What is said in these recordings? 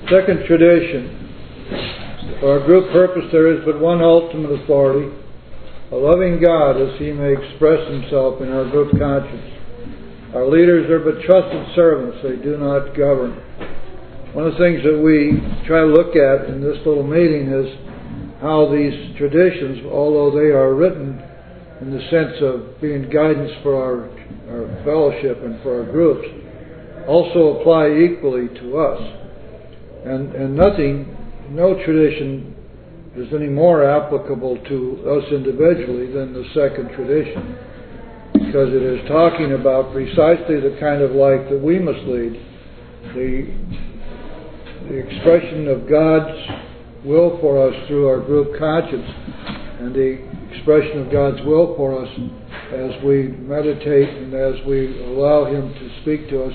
Second tradition. For our group purpose there is but one ultimate authority, a loving God as He may express Himself in our group conscience. Our leaders are but trusted servants, they do not govern. One of the things that we try to look at in this little meeting is how these traditions, although they are written in the sense of being guidance for our fellowship and for our groups, also apply equally to us. And no tradition is any more applicable to us individually than the second tradition, because it is talking about precisely the kind of life that we must lead, the expression of God's will for us through our group conscience, and the expression of God's will for us as we meditate and as we allow Him to speak to us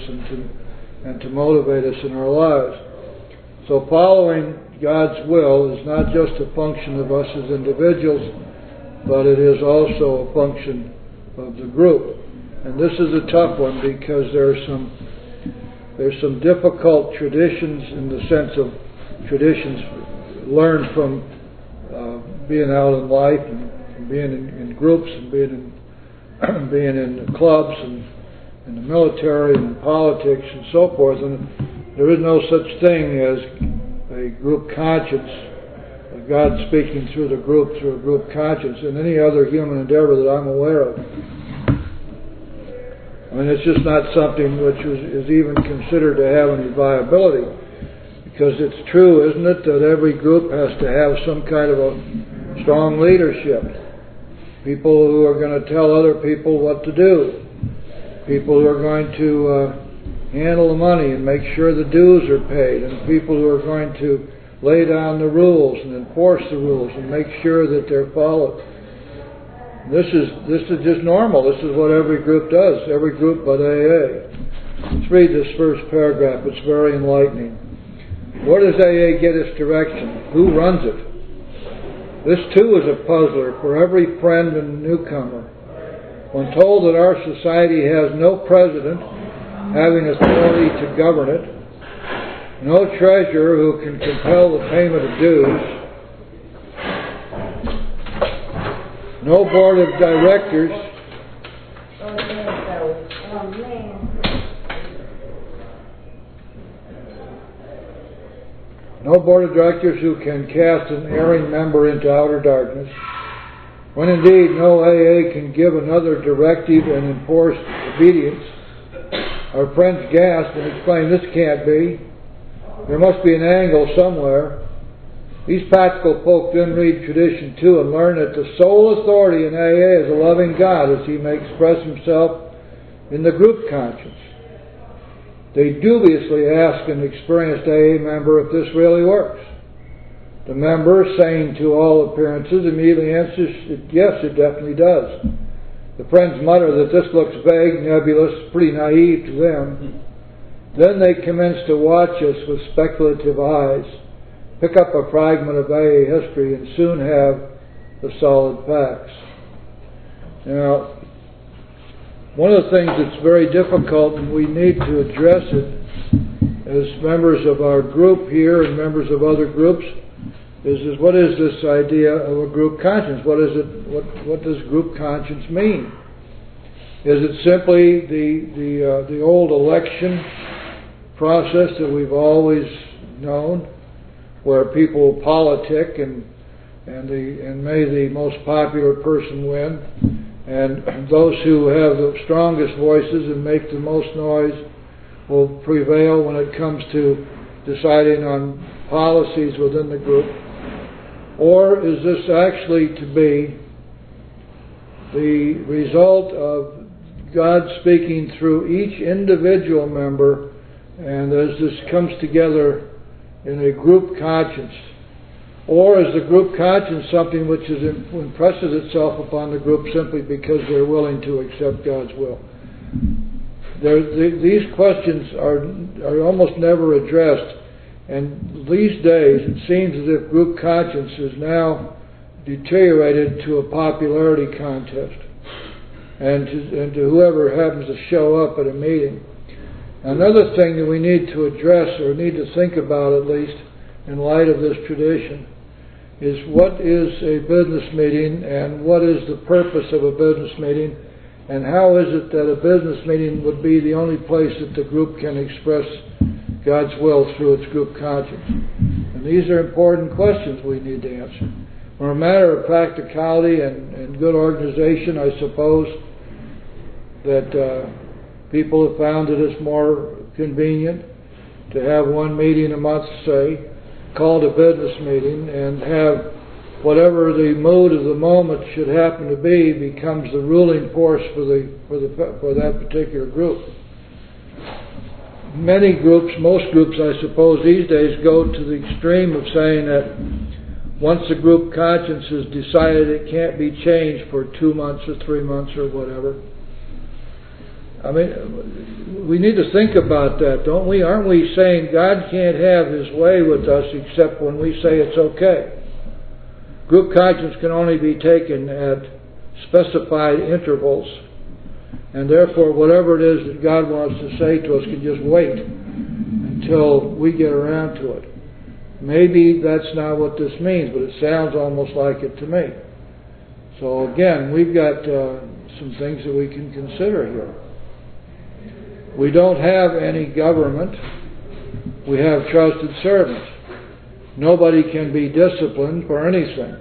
and to motivate us in our lives. So following God's will is not just a function of us as individuals, but it is also a function of the group. And this is a tough one because there's some difficult traditions in the sense of traditions learned from being out in life and being in groups and being in clubs and in the military and in politics and so forth. And there is no such thing as a group conscience, God speaking through the group, through a group conscience, in any other human endeavor that I'm aware of. I mean, it's just not something which is even considered to have any viability. Because it's true, isn't it, that every group has to have some kind of a strong leadership. People who are going to tell other people what to do. People who are going to handle the money and make sure the dues are paid, and people who are going to lay down the rules and enforce the rules and make sure that they're followed. This is just normal. This is what every group does, every group but AA. Let's read this first paragraph. It's very enlightening. Where does AA get its direction? Who runs it? This too is a puzzler for every friend and newcomer. When told that our society has no president having authority to govern it, no treasurer who can compel the payment of dues, no board of directors, no board of directors who can cast an erring member into outer darkness, when indeed no AA can give another directive and enforce obedience, our friends gasped and exclaimed, "This can't be. There must be an angle somewhere." These practical folk then read tradition too and learn that the sole authority in AA is a loving God as He may express Himself in the group conscience. They dubiously ask an experienced AA member if this really works. The member, saying to all appearances, immediately answers, "Yes, it definitely does." The friends mutter that this looks vague, nebulous, pretty naive to them. Then they commence to watch us with speculative eyes, pick up a fragment of AA history, and soon have the solid facts. Now, one of the things that's very difficult, and we need to address it as members of our group here and members of other groups, is what is this idea of a group conscience? What is it? What does group conscience mean? Is it simply the old election process that we've always known, where people politic and may the most popular person win, and those who have the strongest voices and make the most noise will prevail when it comes to deciding on policies within the group? Or is this actually to be the result of God speaking through each individual member, and as this comes together in a group conscience? Or is the group conscience something which impresses itself upon the group simply because they're willing to accept God's will? These questions are almost never addressed. And these days, it seems as if group conscience is now deteriorated to a popularity contest, and to whoever happens to show up at a meeting. Another thing that we need to address, or need to think about at least, in light of this tradition, is what is a business meeting and what is the purpose of a business meeting, and how is it that a business meeting would be the only place that the group can express God's will through its group conscience. And these are important questions we need to answer. For a matter of practicality and good organization, I suppose that people have found that it's more convenient to have one meeting a month, say, called a business meeting, and have whatever the mood of the moment should happen to be becomes the ruling force for that particular group. Many groups, most groups I suppose these days, go to the extreme of saying that once the group conscience is decided, it can't be changed for 2 months or 3 months or whatever. I mean, we need to think about that, don't we? Aren't we saying God can't have His way with us except when we say it's okay? Group conscience can only be taken at specified intervals, and therefore whatever it is that God wants to say to us can just wait until we get around to it. Maybe that's not what this means, but it sounds almost like it to me. So again, we've got some things that we can consider here. We don't have any government. We have trusted servants. Nobody can be disciplined for anything.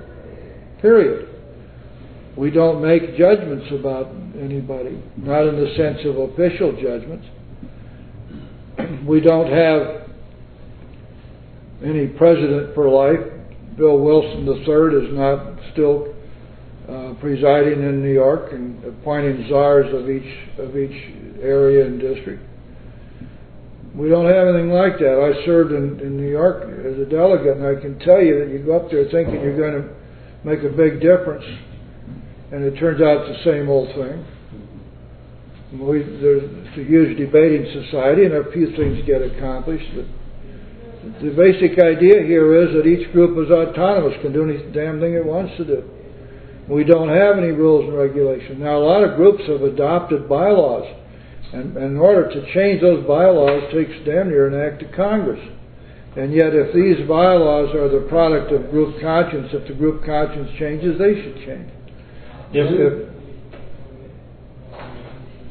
Period. We don't make judgments about anybody, not in the sense of official judgments. We don't have any president for life. Bill Wilson III is not still presiding in New York and appointing czars of each area and district. We don't have anything like that. I served in New York as a delegate, and I can tell you that you go up there thinking you're going to make a big difference, and it turns out it's the same old thing. It's a huge debating society, and a few things get accomplished. But the basic idea here is that each group is autonomous, can do any damn thing it wants to do. We don't have any rules and regulations. Now, a lot of groups have adopted bylaws, and in order to change those bylaws takes damn near an act of Congress. And yet, if these bylaws are the product of group conscience, if the group conscience changes, they should change.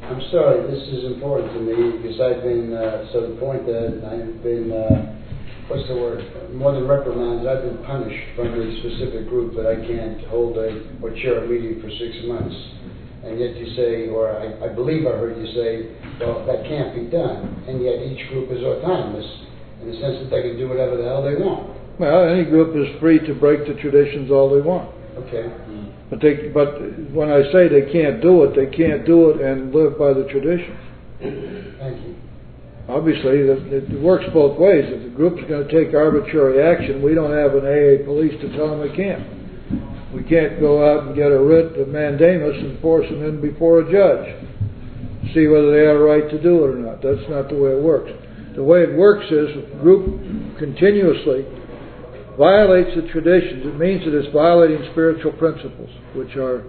I'm sorry, this is important to me because I've been, so the point that I've been, what's the word, more than reprimanded, I've been punished from a specific group that I can't hold or chair a meeting for 6 months. And yet you say, or I believe I heard you say, well, that can't be done. And yet each group is autonomous in the sense that they can do whatever the hell they want. Well, any group is free to break the traditions all they want. Okay. But when I say they can't do it, they can't do it and live by the traditions. Thank you. Obviously, it works both ways. If the group's going to take arbitrary action, we don't have an AA police to tell them they can't. We can't go out and get a writ of mandamus and force them in before a judge, see whether they have a right to do it or not. That's not the way it works. The way it works is if a group continuously violates the traditions, it means that it's violating spiritual principles, which are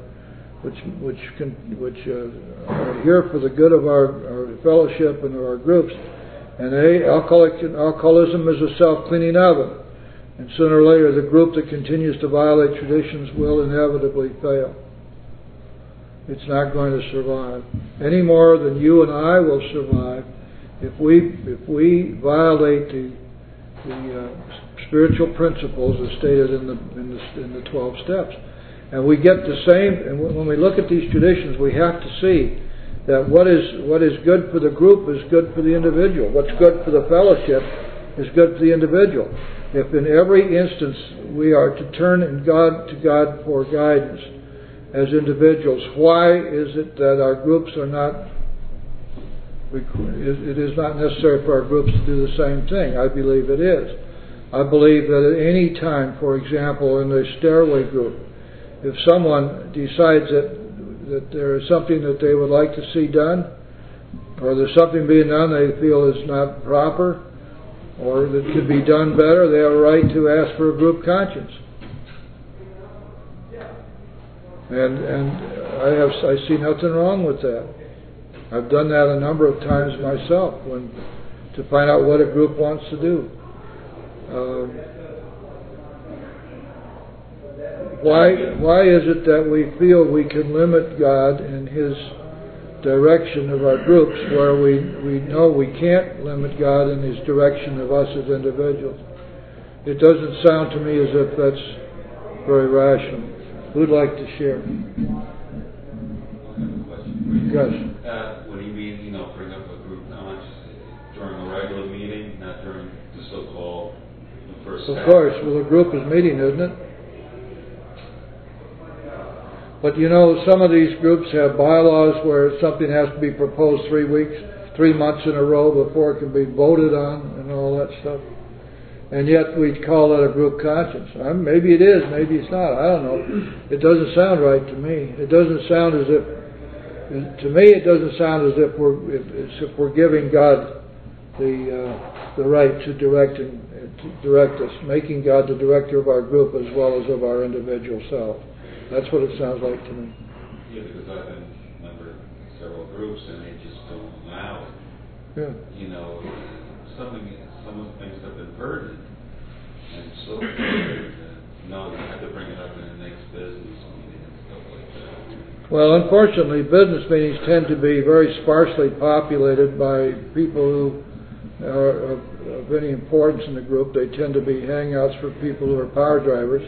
here for the good of our fellowship and of our groups. And alcoholism is a self-cleaning oven. And sooner or later, the group that continues to violate traditions will inevitably fail. It's not going to survive any more than you and I will survive if we violate the spiritual principles as stated in the 12 steps. And we get the same. And when we look at these traditions, we have to see that what is good for the group is good for the individual. What's good for the fellowship is good for the individual. If in every instance we are to turn to God for guidance as individuals, why is it that our groups are not? It is not necessary for our groups to do the same thing. I believe it is. I believe that at any time, for example, in the stairway group, if someone decides that there is something that they would like to see done, or there's something being done they feel is not proper, or that could be done better, they have a right to ask for a group conscience. And I see nothing wrong with that. I've done that a number of times myself to find out what a group wants to do. Why is it that we feel we can limit God and His direction of our groups where we know we can't limit God and His direction of us as individuals? It doesn't sound to me as if that's very rational. Who'd like to share? Yes. What do you mean, bring up a group knowledge during a regular meeting, not during the so-called first Of course, well, the group is meeting, isn't it? But some of these groups have bylaws where something has to be proposed 3 months in a row before it can be voted on and all that stuff. And yet we call that a group conscience. Maybe it is, maybe it's not. I don't know. It doesn't sound right to me. It doesn't sound as if, to me, it doesn't sound as if we're giving God the right to direct us, making God the director of our group as well as of our individual self. That's what it sounds like to me. Yeah, because I've been a member of several groups and they just don't allow it. Yeah. Some of the things have been burdened and so no, you have to bring it up in the next business meeting and stuff like that. Well, unfortunately, business meetings tend to be very sparsely populated by people who are of any importance in the group. They tend to be hangouts for people who are power drivers.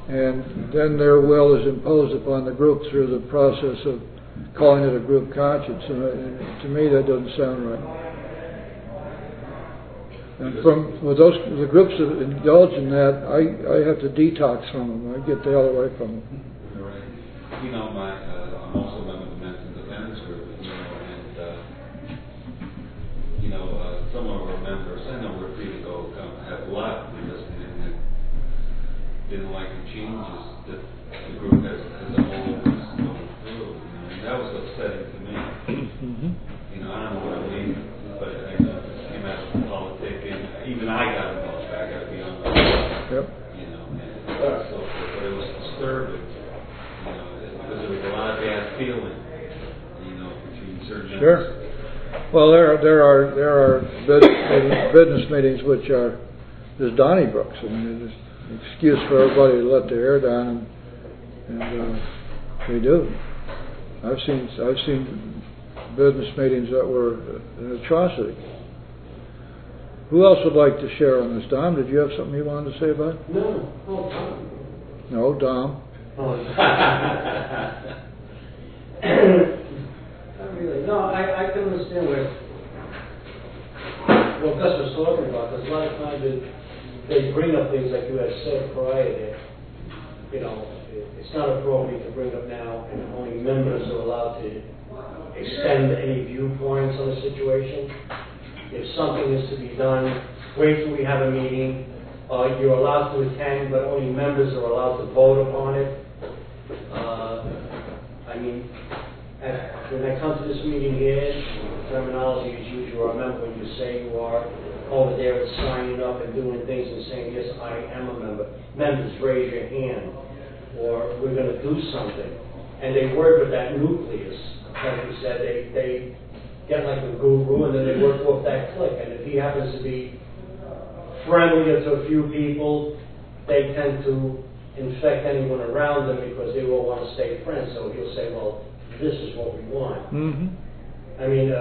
And then their will is imposed upon the group through the process of calling it a group conscience. And to me, that doesn't sound right. And the groups that indulge in that, I have to detox from them. I get the hell away from them. Right. I'm also a member of the Men's Independence Group, and some of our members, I know we're free to go, have left because they didn't like the changes that the group as a whole was going through. And that was upsetting to me. Mm-hmm. I don't know what I mean, but I know it came out of politics, and even I got involved. I got to be on the Yep. and so forth. But it was disturbing, because there was a lot of bad feeling, between certain Sure. members. Well, there are business meetings which are just Donnybrooks. I mean, it's an excuse for everybody to let their hair down, and they do. I've seen business meetings that were an atrocity. Who else would like to share on this? Dom, did you have something you wanted to say about it? No. Oh, Tom. No, Dom. Oh. Not really. No, I can understand what Gus was talking about, because a lot of times they bring up things like you had said prior that, it's not appropriate to bring up now, and only members are allowed to extend any viewpoints on the situation. If something is to be done, wait till we have a meeting. You're allowed to attend, but only members are allowed to vote upon it. When I come to this meeting here, the terminology is used, you are a member when you say you are. Over there it's signing up and doing things and saying, yes, I am a member. Members, raise your hand, or we're going to do something. And they work with that nucleus. Like you said, they get like a guru, and then they work off that clique. And if he happens to be friendlier to a few people, they tend to infect anyone around them because they all want to stay friends. So he'll say, well, this is what we want. Mm-hmm. I mean,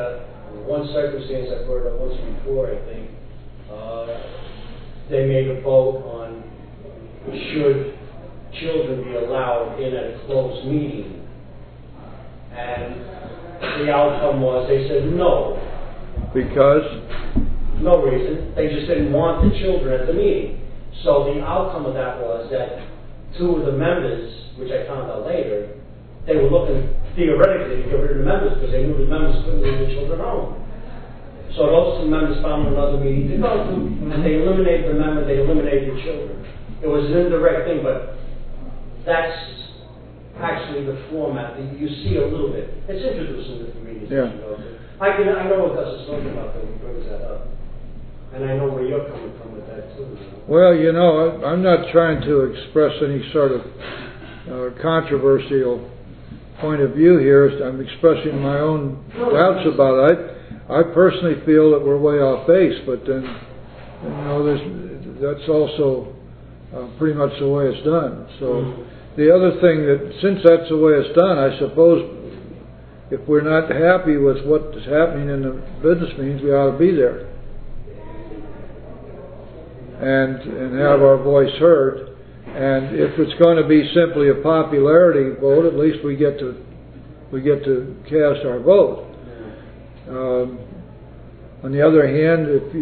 one circumstance I've heard of once before, I think, they made a vote on should children be allowed in at a closed meeting. And the outcome was they said no. Because? No reason. They just didn't want the children at the meeting. So the outcome of that was that two of the members, which I found out later, they were looking theoretically to get rid of the members because they knew the members couldn't leave the children home. So those two members found another meeting to go to, and they eliminated the member, they eliminated the children. It was an indirect thing, but that's actually the format that you see a little bit. It's introduced in different meetings that you go to. I know what Gus is talking about when he brings that up. And I know where you're coming from with that too. Well, I'm not trying to express any sort of controversial point of view here, I'm expressing my own doubts about it. I personally feel that we're way off base, but then, that's also pretty much the way it's done. So the other thing that, since that's the way it's done, I suppose if we're not happy with what is happening in the business meetings, we ought to be there and have our voice heard. And if it's going to be simply a popularity vote, at least we get to cast our vote. On the other hand, if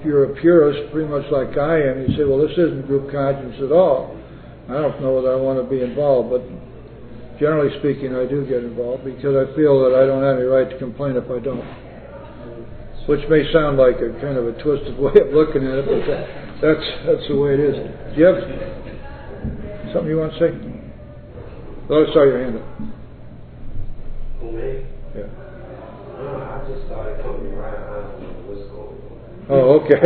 you're a purist, pretty much like I am, you say, well, this isn't group conscience at all. I don't know whether I want to be involved, but generally speaking, I do get involved because I feel that I don't have any right to complain if I don't. Which may sound like a kind of a twisted way of looking at it, but that's the way it is. Do you have something you want to say? Oh, I saw your hand up. Who, me? Yeah. I just started coming around. I don't know what's going on. Oh, okay.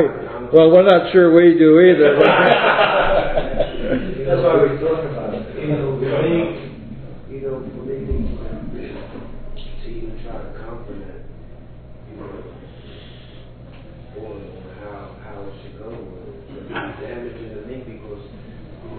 Well, we're not sure we do either. That's why we're talking about it. For me, to even try to compliment, on how it should go, it's damaging to me because,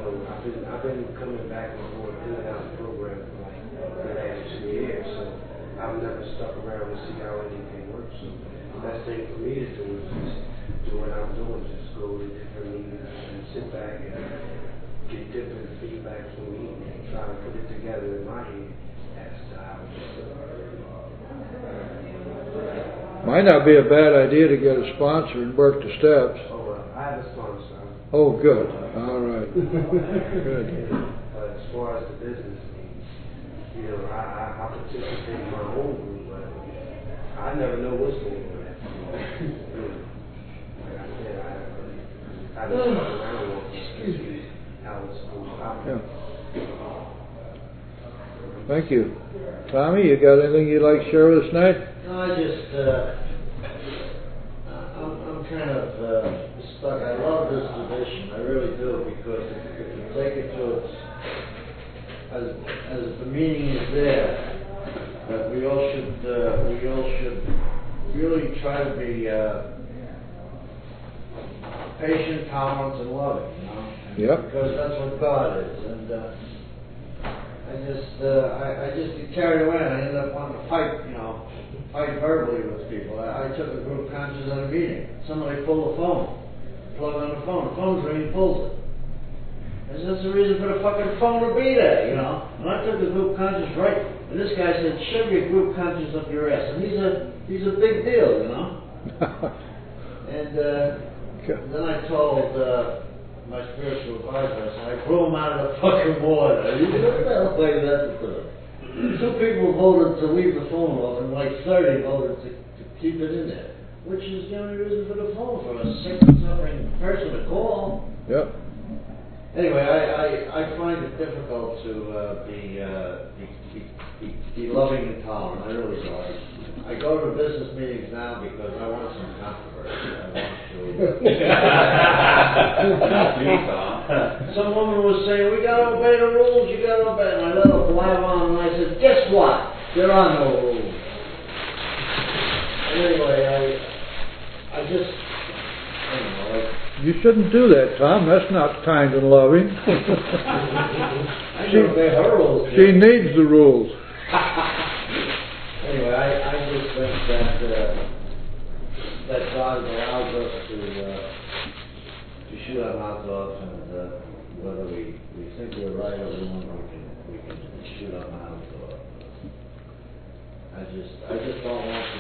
I've been coming back and forth in and out of the program for like the last 2 years, so I've never stuck around to see how anything works. So the best thing for me to do is just do what I'm doing, just go to different meetings and sit back and get different feedback from me and try to put it together in my head as to how it should go. Might not be a bad idea to get a sponsor and work the steps. Oh, I have a sponsor. Oh, good. All right. Good. But as far as the business needs, I participate in my own group, but I never know what's going on. Like I said, I haven't stuck around long to see how it's supposed to happen. Yeah. Thank you. Tommy, you got anything you'd like to share with us tonight? No, I'm kind of stuck. I love this position, I really do, because if you take it to its, as the meaning is there, that we all should really try to be patient, tolerant, and loving, Yep. Because that's what God is, and I just get carried away, and I end up wanting to fight verbally with people. I took a group conscious at a meeting. Somebody pulled the phone, plugged on the phone. The phone's ringing, pulls it. I said, that's the reason for the fucking phone to be there, And I took the group conscious right, and this guy said, shove your group conscious up your ass. And he's a big deal, And then I told my spiritual advisor, I said, I blew him out of the fucking water. He said, what the hell way is that to do? 2 people voted to leave the phone off, and like 30 voted to keep it in there, which is the only reason for the phone, for a sick and suffering person to call. Yep. Anyway, I find it difficult to be loving and tolerant. I really do. I go to business meetings now because I want some controversy. I want to. Some woman was saying, we got to obey the rules, you got to obey. And I let her blab on, and I said, guess what? There are no rules. Anyway, I don't know. You shouldn't do that, Tom. That's not kind and loving. I should obey her rules. She needs the rules. Anyway, I just think that God allows us to shoot our mouths off, and whether we think we're right or wrong, we can shoot our mouths off. I just don't want to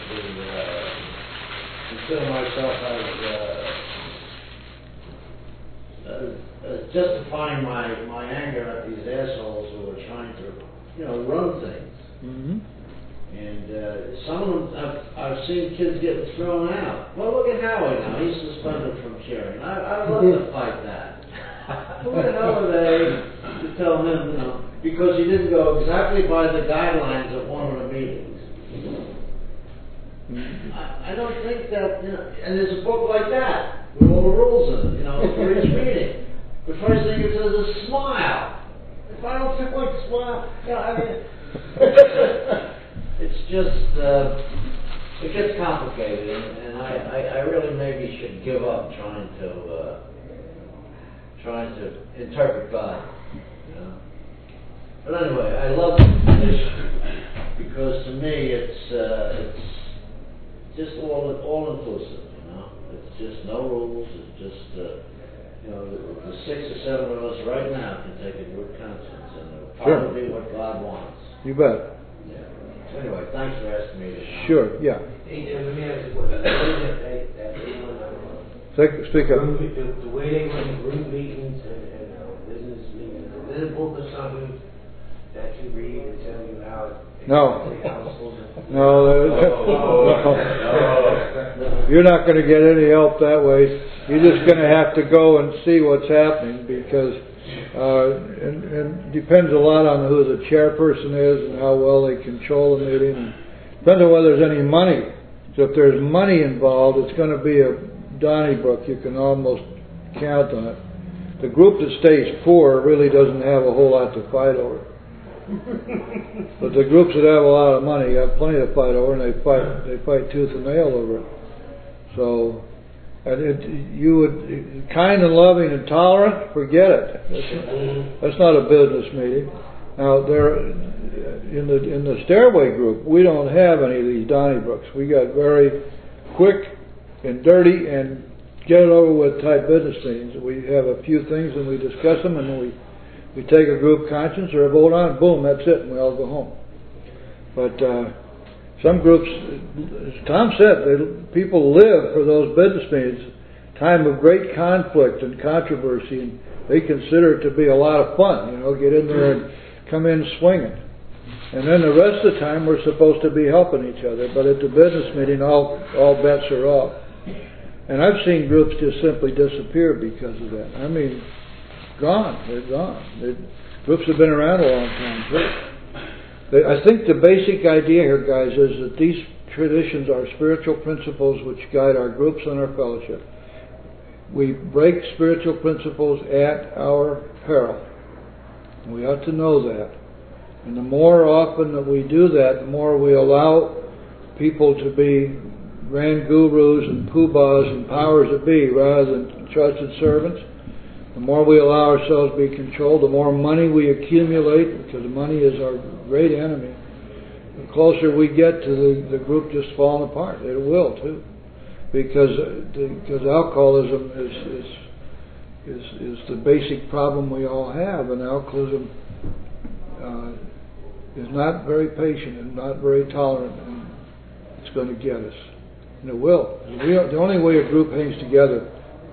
consider myself as justifying my anger at these assholes who are trying to run things. Mm-hmm. And some of them, I've seen kids getting thrown out. Well, look at Howard now. He's suspended from cheering. I'd love to fight that. Who the hell are they to tell him, because he didn't go exactly by the guidelines of one of the meetings. I don't think that, and there's a book like that with all the rules in it, for each meeting. The first thing it says is smile. If I don't feel like smile, It's just, it gets complicated, and I really maybe should give up trying to interpret God, you know. But anyway, I love this tradition because to me it's just all inclusive, you know. It's just no rules. It's just you know, the 6 or 7 of us right now can take a good conscience, and it'll probably be what God wants. You bet. Yeah. So anyway, thanks for asking me this. Sure, yeah. Hey, Jim, let me ask you, what is it that they run Speak up. the way they run group meetings and business meetings, is there a book or something that you read and tell you how No. how it's supposed to? No, you're not going to get any help that way. You're just going to have to go and see what's happening because and depends a lot on who the chairperson is and how well they control the meeting. And depends on whether there's any money. So if there's money involved, it's going to be a Donnybrook. You can almost count on it. The group that stays poor really doesn't have a whole lot to fight over. But the groups that have a lot of money have plenty to fight over, and they fight tooth and nail over it. So, and you would kind and loving and tolerant, forget it. That's not a business meeting. Now there, in the stairway group, we don't have any of these Donnybrooks. We got very quick and dirty and get it over with type business meetings. We have a few things and we discuss them, and then we take a group conscience or a vote on it, boom, that's it, and we all go home. But some groups, as Tom said, people live for those business meetings, time of great conflict and controversy, and they consider it to be a lot of fun, you know, get in there and come in swinging. And then the rest of the time we're supposed to be helping each other, but at the business meeting all bets are off. And I've seen groups just simply disappear because of that. I mean, gone. They're gone. Groups have been around a long time too. I think the basic idea here, guys, is that these traditions are spiritual principles which guide our groups and our fellowship. We break spiritual principles at our peril. We ought to know that. And the more often that we do that, the more we allow people to be grand gurus and poobahs and powers that be rather than trusted servants. The more we allow ourselves to be controlled, the more money we accumulate, because money is our great enemy. The closer we get to the group just falling apart. It will too, because alcoholism is the basic problem we all have, and alcoholism is not very patient and not very tolerant, and it's going to get us. And it will. The only way a group hangs together,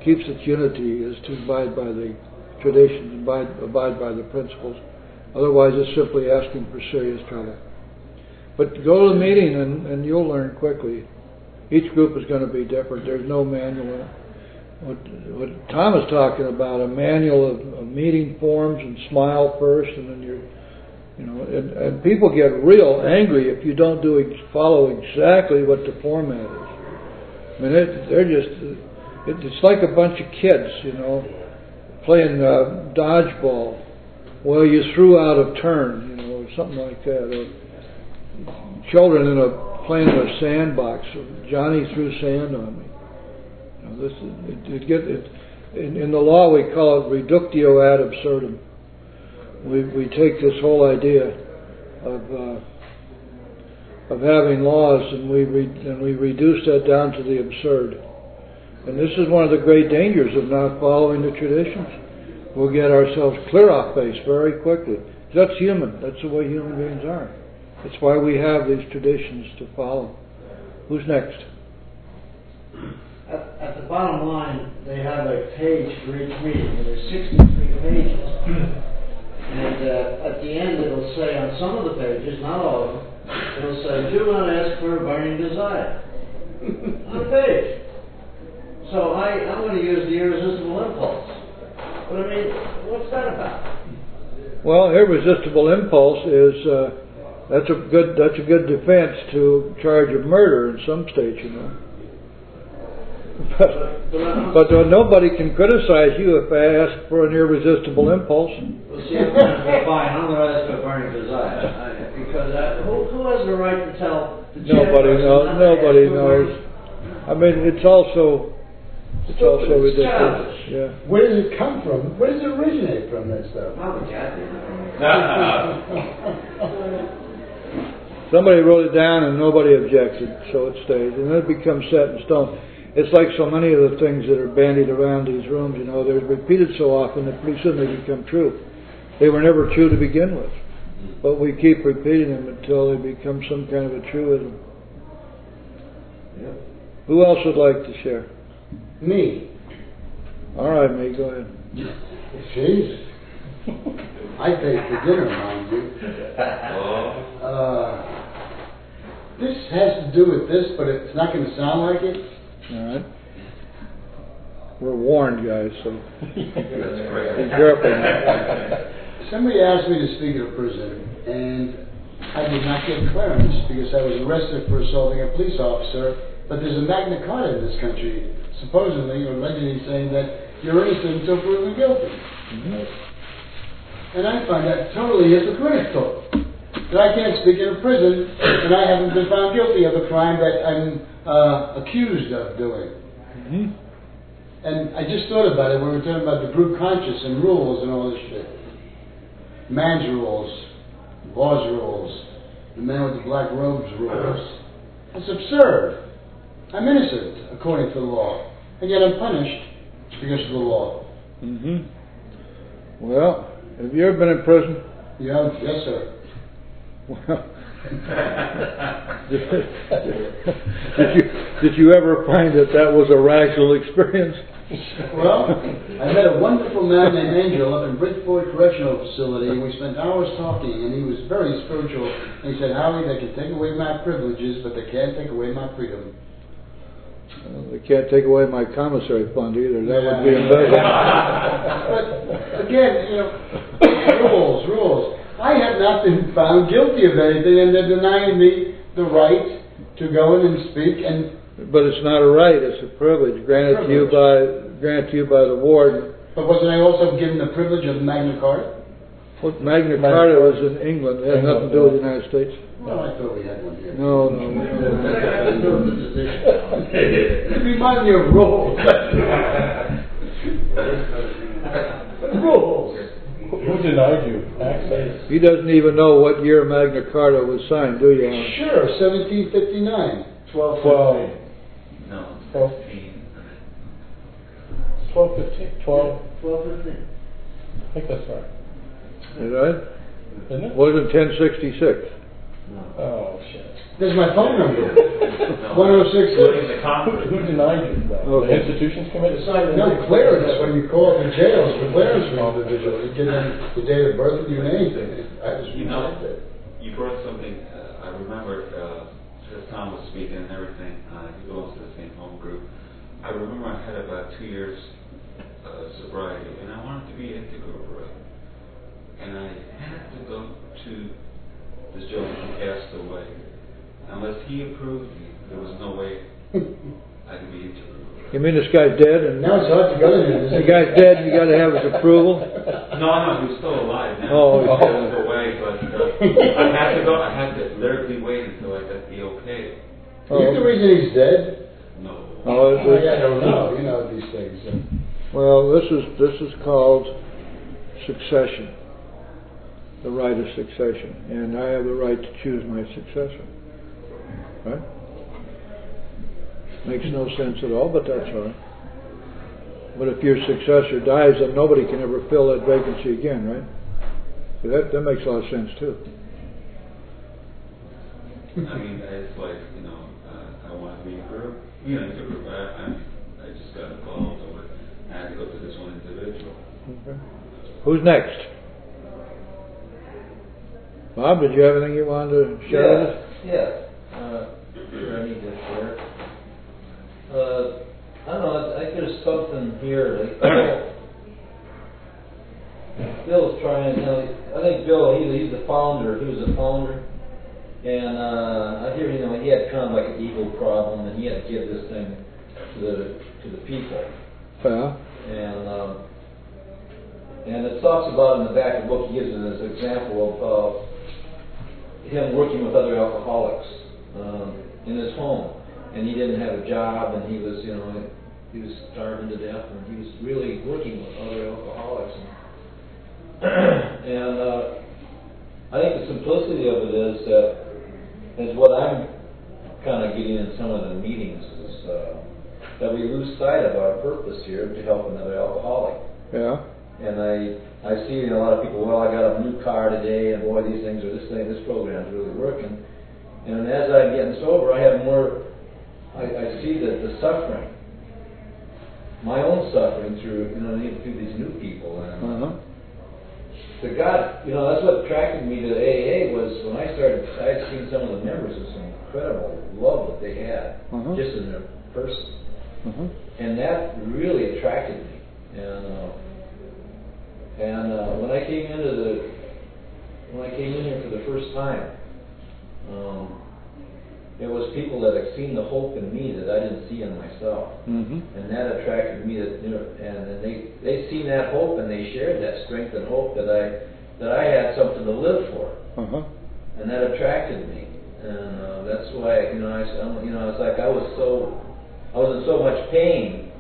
keeps its unity, is to abide by the traditions, abide by the principles. Otherwise, it's simply asking for serious trouble. But go to the meeting and you'll learn quickly. Each group is going to be different. There's no manual. What Tom is talking about, a manual of meeting forms, and smile first, and then and people get real angry if you don't follow exactly what the format is. I mean, it's like a bunch of kids, playing dodgeball. Well, you threw out of turn, or something like that. Or children playing in a sandbox. Johnny threw sand on me. In the law we call it reductio ad absurdum. We take this whole idea of having laws and we reduce that down to the absurd. And this is one of the great dangers of not following the traditions. We'll get ourselves clear off base very quickly. That's human. That's the way human beings are. That's why we have these traditions to follow. Who's next? At the bottom line, they have a page for each meeting, and there's 63 pages. And at the end, it'll say on some of the pages, not all of them, it'll say, "Do not ask for a burning desire." On a page. So I'm going to use the irresistible impulse. But I mean, what's that about? Well, irresistible impulse is that's a good defense to charge of murder in some states, But nobody can criticize you if I ask for an irresistible impulse. Well, see, fine. I'm going to ask for a burning desire because who has the right to tell the chairperson? Nobody knows. not to Nobody ask knows. I mean, it's also ridiculous. childish. Yeah. Where does it come from? Where does it originate from, that stuff? Mama Kathy. Somebody wrote it down and nobody objected, so it stays, and then it becomes set in stone. It's like so many of the things that are bandied around these rooms, you know, they're repeated so often that pretty soon they become true. They were never true to begin with, but we keep repeating them until they become some kind of a truism. Yep. Who else would like to share? Me. All right, me, go ahead. Jeez. I paid for dinner, mind you. This has to do with this, but it's not going to sound like it. All right. We're warned, guys, so be careful. Somebody asked me to speak at a prison, and I did not get clearance because I was arrested for assaulting a police officer. But there's a Magna Carta in this country, supposedly or allegedly saying that you're innocent until proven guilty. Mm-hmm. And I find that totally hypocritical. That I can't speak in a prison and I haven't been found guilty of a crime that I'm accused of doing. Mm-hmm. And I just thought about it when we were talking about the group conscious and rules and all this shit. Man's rules, boss rules, the man with the black robes rules. It's absurd. I'm innocent according to the law, and yet I'm punished because of the law. Mm-hmm. Well, have you ever been in prison? Yeah, yes, sir. Well, did you ever find that was a rational experience? Well, I met a wonderful man named Angel up in Bridgeport Correctional Facility, and we spent hours talking, and he was very spiritual. And he said, Howie, they can take away my privileges, but they can't take away my freedom. Well, they can't take away my commissary fund either. That would be embezzlement. But again, you know, rules. I have not been found guilty of anything, and they're denying me the right to go in and speak. But it's not a right; it's a privilege granted to you by the warden. But wasn't I also given the privilege of Magna Carta? Well, Magna Carta was in England. It had nothing to do with the United States. Well, I thought we had one here. No. It reminded me of rules. Rules. Who denied you access? He doesn't even know what year Magna Carta was signed, do you? Alan? Sure, 1759. 12. No, 12. 16. 12, 15, 12. 12:15. I think that's right. Is that? Isn't it? Wasn't 1066? Oh, shit. There's my phone number. No. 106. Who denied you that? Okay. The institutions committee? No, clearance when you call up the jails for clearance for individuals. You give them the date of birth and your name. I was You know, rejected. you brought something, I remember, as Tom was speaking and everything, he belongs to the same home group. I remember I had about 2 years sobriety, and I wanted to be into group right. And I had to go to this gentleman who passed away. Unless he approved me, there was no way I could be into group right. You mean this guy's dead? And Now it's hard to go in the guy's dead, and you got to have his approval? No, he was still alive now. Oh, he he's passed away, but I had to literally wait until I got the okay. Is the reason he's dead? No. Oh, I don't know. You know these things. well, this is called succession, the right of succession, and I have the right to choose my successor. Right? Makes no sense at all, but that's all right. But if your successor dies, then nobody can ever fill that vacancy again, right? So that makes a lot of sense too. I mean, it's like, I want to be a group. It's a group. I just got involved with it. I had to go to this one individual. Okay. Who's next? Bob, did you have anything you wanted to share with us? Yeah. Sure, I need to share. I don't know, I think there's something here. Bill's trying, I think Bill, he's the founder, he was a founder. And I hear, he had kind of like an ego problem, and he had to give this thing to the people. Yeah. And it talks about in the back of the book, he gives it as an example of him working with other alcoholics in his home, and he didn't have a job, and he was, you know, he was starving to death, and he was really working with other alcoholics. And I think the simplicity of it is what I'm kind of getting in some of the meetings is that we lose sight of our purpose here to help another alcoholic. Yeah. And I see a lot of people, well, I got a new car today, and boy, these things are this program's really working. And as I'm getting sober, I have more. I see that the suffering, my own suffering through these new people, and the God, that's what attracted me to AA was when I had seen some of the members with some incredible love that they had just in their person, and that really attracted me. And when I came in here for the first time, it was people that had seen the hope in me that I didn't see in myself, and that attracted me. And they seen that hope, and they shared that strength and hope that I had something to live for, and that attracted me. And that's why it's like I was in so much pain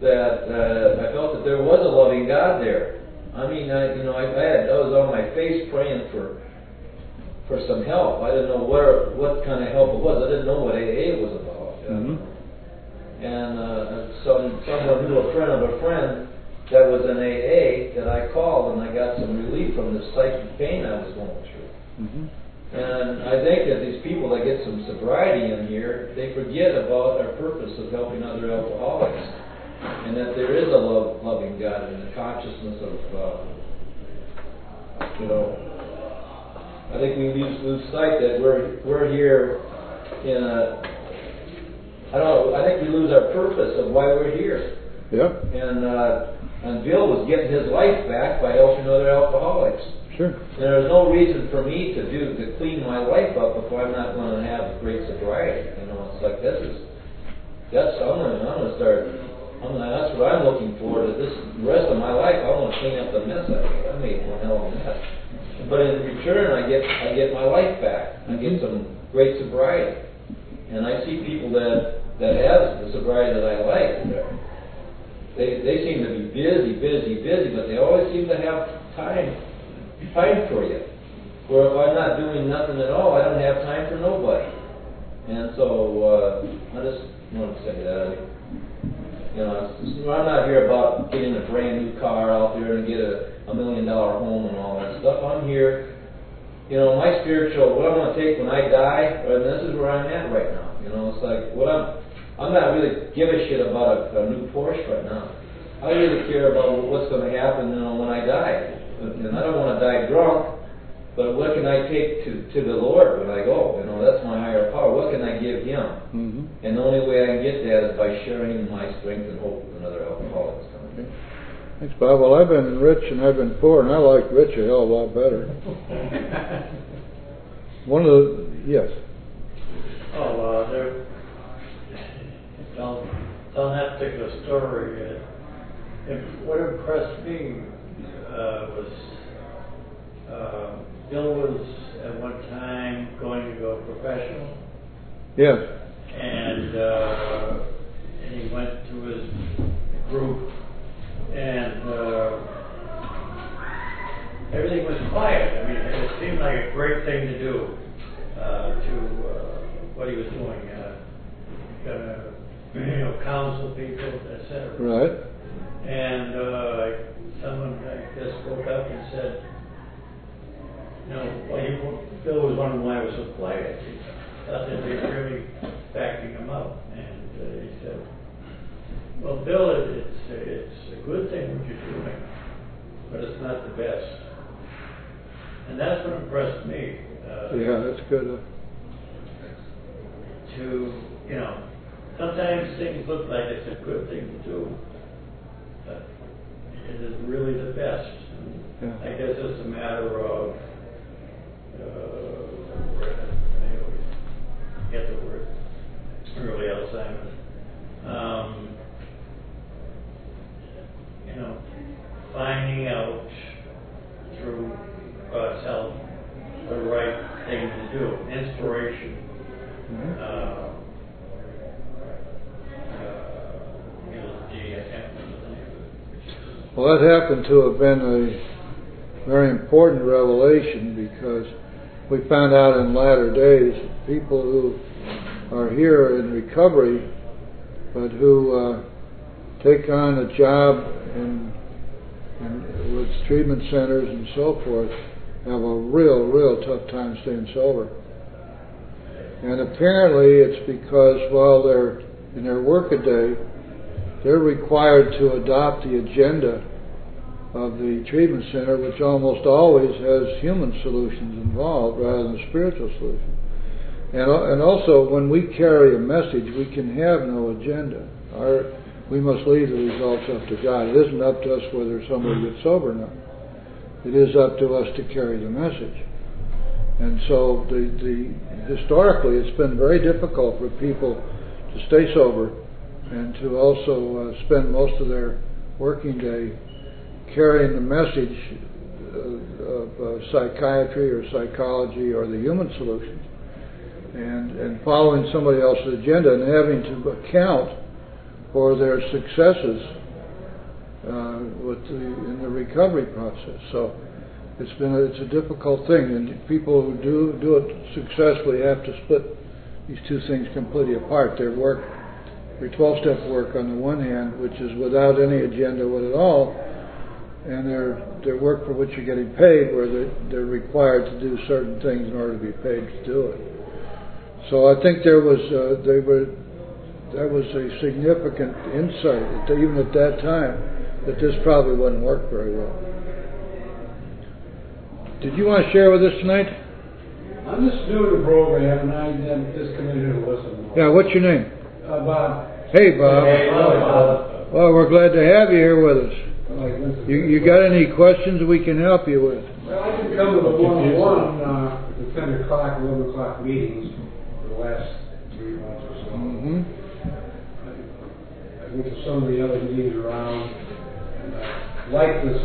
that I felt that there was a loving God there. I mean, I was on my face praying for some help. I didn't know what kind of help it was. I didn't know what AA was about. And someone knew a friend of a friend that was in AA that I called, and I got some relief from the psychic pain I was going through. And I think that these people that get some sobriety in here, they forget about our purpose of helping other alcoholics, and that there is a loving God in the consciousness of, I think we lose sight that we're here in I think we lose our purpose of why we're here. Yeah. And Bill was getting his life back by helping other alcoholics. Sure. And there's no reason for me to clean my life up if I'm not going to have great sobriety. It's like that's what I'm looking for. That the rest of my life, I want to clean up the mess I made one hell of a mess. But in return, I get my life back. I get some great sobriety, and I see people that have the sobriety that I like. They seem to be busy, but they always seem to have time for you. Where if I'm not doing nothing at all, I don't have time for nobody. And so I just want to say that. I'm not here about getting a brand new car out there and get a $1 million home and all that stuff. I'm here, my spiritual, what I'm going to take when I die, and this is where I'm at right now. It's like, I'm not really give a shit about a new Porsche right now. I really care about what's going to happen, when I die. And I don't want to die drunk, but what can I take to the Lord when I go? That's my higher power. What can I give Him? And the only way I can get that is by sharing my strength and hope with another alcoholics. Thanks, Bob. Well, I've been rich and I've been poor, and I like rich a hell of a lot better. Yes. On that particular story, what impressed me was Bill was at one time going to go professional. Yes. And he went to his group, and everything was quiet. I mean, it seemed like a great thing to do, what he was doing, counsel people, etc. Right. And someone, I guess, spoke up and said, Bill was wondering why I was so quiet. He thought that they were really backing him up. And he said, well, Bill, it's a good thing what you're doing, but it's not the best. And that's what impressed me. Yeah, that's good. Sometimes things look like it's a good thing to do, but it is really the best. Yeah. I guess it's a matter of, get the word, early Alzheimer's. Finding out through God's help the right do, inspiration. Gee, I can't remember the name of it. Well, that happened to have been a very important revelation, because we found out in latter days that people who are here in recovery but who take on a job with treatment centers and so forth have a real tough time staying sober. And apparently it's because while they're in their workaday, they're required to adopt the agenda of the treatment center, which almost always has human solutions involved rather than spiritual solutions. And also, when we carry a message, we can have no agenda. We must leave the results up to God. It isn't up to us whether somebody gets sober or not. It is up to us to carry the message. And so, historically, it's been very difficult for people to stay sober and to also spend most of their working day carrying the message of psychiatry or psychology or the human solutions, and following somebody else's agenda and having to account for their successes in the recovery process. So it's a difficult thing, and people who do it successfully have to split these two things completely apart. Their 12-step work on the one hand, which is without any agenda at all, and their work for which you're getting paid, where they're required to do certain things in order to be paid to do it. So I think that was a significant insight, even at that time, that this probably wouldn't work very well. Did you want to share with us tonight? I'm just new to the program, and I'm just coming here to listen. Yeah, what's your name? Bob. Hey, Bob. Hey, Bob. Well, we're glad to have you here with us. Like, You got any questions we can help you with? well, I can come to the one-on-one, the 10 o'clock, 11 o'clock meetings for the last 3 months or so. Mm-hmm. I went to some of the other meetings around, and I like this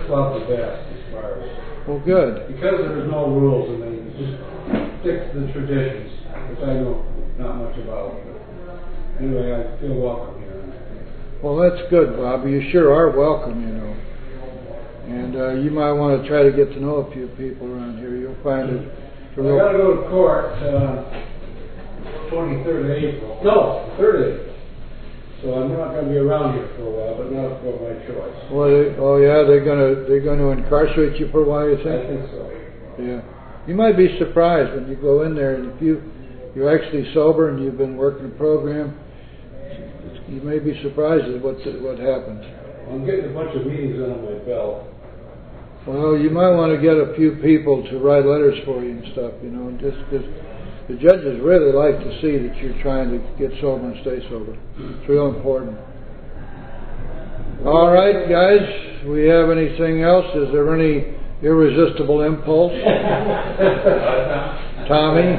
club the best as far as, Well, good. because there's no rules and they just stick to the traditions, which I know not much about. But anyway, I feel welcome here. Well, that's good, Bob. You sure are welcome, you know. And you might want to try to get to know a few people around here. You'll find it. I got to go to court 23rd of April. No, 3rd of April. So I'm not going to be around here for a while, but not for my choice. Well, they're going to incarcerate you for a while, you think? I think so. Yeah. You might be surprised when you go in there, and if you're actually sober and you've been working the program, you may be surprised at what happens. I'm getting a bunch of meetings on my belt. Well, you might want to get a few people to write letters for you and stuff, you know, just because the judges really like to see that you're trying to get sober and stay sober. It's real important. All right, guys, we have anything else? Is there any irresistible impulse? Tommy?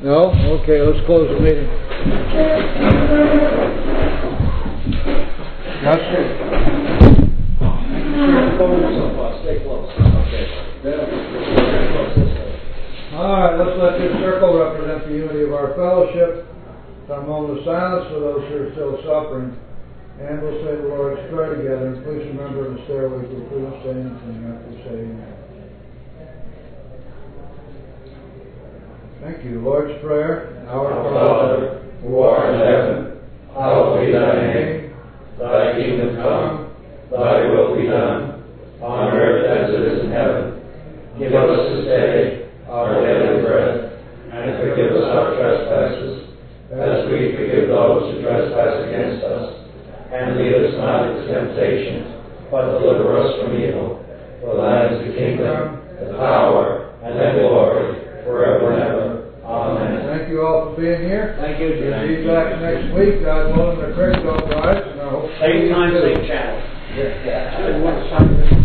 No? Okay, let's close the meeting. Stay close. Okay. All right, let's let this circle represent the unity of our fellowship. A moment of silence for those who are still suffering. And we'll say the Lord's Prayer together. And please remember the stairway to the full say anything after we say amen. Thank you. Lord's Prayer. Our Father, who art in heaven, hallowed be thy name. Thy kingdom come, thy will be done, on earth as it is in heaven. Give us this day our daily bread, and forgive us our trespasses, as we forgive those who trespass against us. And lead us not into temptation, but deliver us from evil. For thine is the kingdom, the power, and the glory, forever and ever. Amen. Thank you all for being here. Thank you, Jim. We'll be back next week. God willing, the creek don't rise. And I hope Same time, same channel. Yeah.